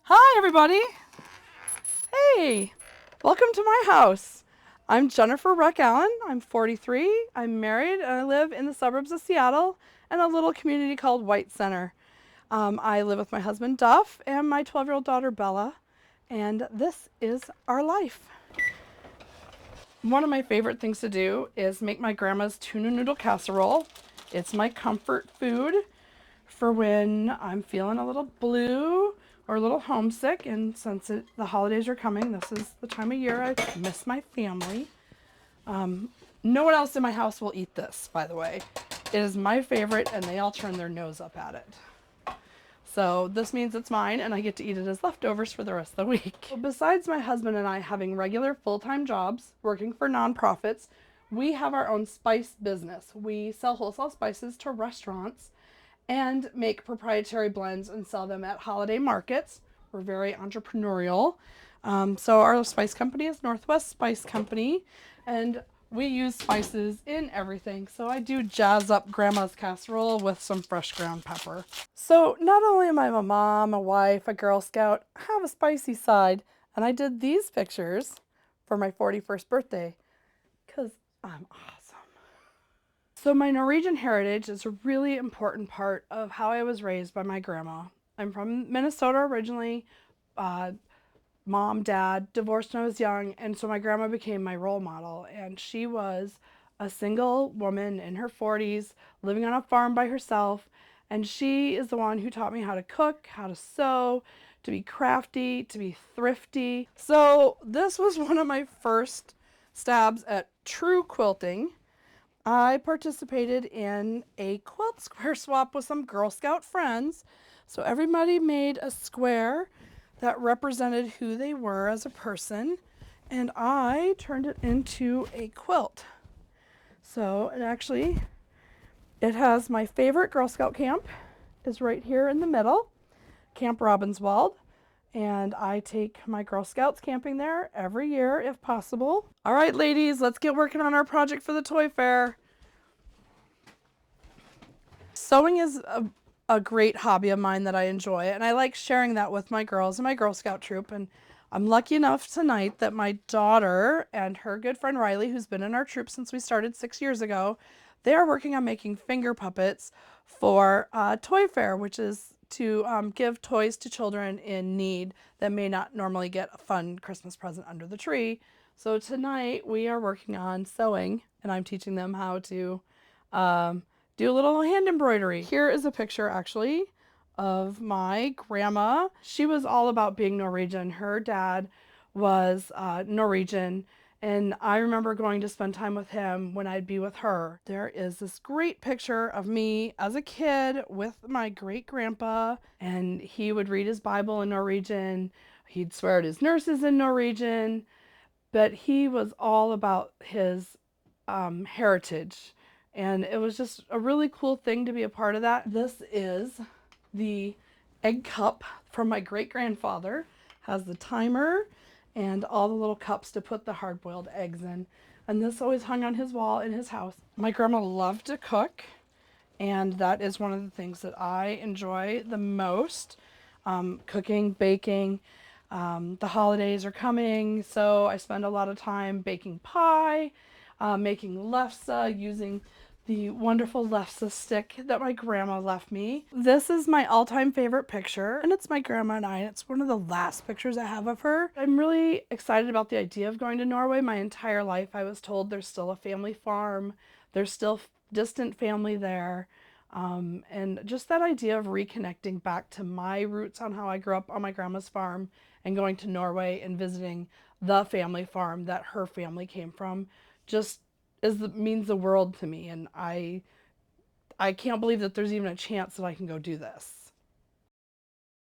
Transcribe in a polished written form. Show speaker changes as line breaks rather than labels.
Hi, everybody. Hey, welcome to my house. I'm Jennifer Reck-Allen. I'm 43. I'm married and I live in the suburbs of Seattle in a little community called White Center. I live with my husband Duff and my 12-year-old daughter Bella, and this is our life. One of my favorite things to do is make my grandma's tuna noodle casserole. It's my comfort food for when I'm feeling a little blue or a little homesick. And since the holidays are coming, this is the time of year I miss my family. No one else in my house will eat this, by the way. It is my favorite, and they all turn their nose up at it. So this means it's mine, and I get to eat it as leftovers for the rest of the week. Well, besides my husband and I having regular full-time jobs, working for nonprofits, we have our own spice business. We sell wholesale spices to restaurants and make proprietary blends and sell them at holiday markets. We're very entrepreneurial. So our spice company is Northwest Spice Company, and we use spices in everything. So I do jazz up grandma's casserole with some fresh ground pepper. So not only am I a mom, a wife, a Girl Scout, I have a spicy side, and I did these pictures for my 41st birthday because I'm awesome. So my Norwegian heritage is a really important part of how I was raised by my grandma. I'm from Minnesota originally. Mom, dad, divorced when I was young, and so my grandma became my role model. And she was a single woman in her 40s, living on a farm by herself. And she is the one who taught me how to cook, how to sew, to be crafty, to be thrifty. So this was one of my first stabs at true quilting. I participated in a quilt square swap with some Girl Scout friends. So everybody made a square that represented who they were as a person, and I turned it into a quilt. So it has my favorite Girl Scout camp is right here in the middle, Camp Robbinswald. And I take my Girl Scouts camping there every year if possible. All right, ladies, let's get working on our project for the toy fair. Sewing is a great hobby of mine that I enjoy, and I like sharing that with my girls and my Girl Scout troop. And I'm lucky enough tonight that my daughter and her good friend Riley, who's been in our troop since we started 6 years ago, they are working on making finger puppets for Toy Fair, which is to give toys to children in need that may not normally get a fun Christmas present under the tree. So tonight we are working on sewing, and I'm teaching them how to do a little hand embroidery. Here is a picture actually of my grandma. She was all about being Norwegian. Her dad was Norwegian, and I remember going to spend time with him when I'd be with her. There is this great picture of me as a kid with my great grandpa, and he would read his Bible in Norwegian. He'd swear at his nurses in Norwegian, but he was all about his heritage. And it was just a really cool thing to be a part of that. This is the egg cup from my great-grandfather. Has the timer and all the little cups to put the hard-boiled eggs in. And this always hung on his wall in his house. My grandma loved to cook, and that is one of the things that I enjoy the most. Cooking, baking. The holidays are coming, so I spend a lot of time baking pie, making lefse, using the wonderful lefse stick that my grandma left me. This is my all-time favorite picture, and it's my grandma and I, and it's one of the last pictures I have of her. I'm really excited about the idea of going to Norway. My entire life I was told there's still a family farm, there's still distant family there. And just that idea of reconnecting back to my roots on how I grew up on my grandma's farm and going to Norway and visiting the family farm that her family came from just means the world to me. And I can't believe that there's even a chance that I can go do this.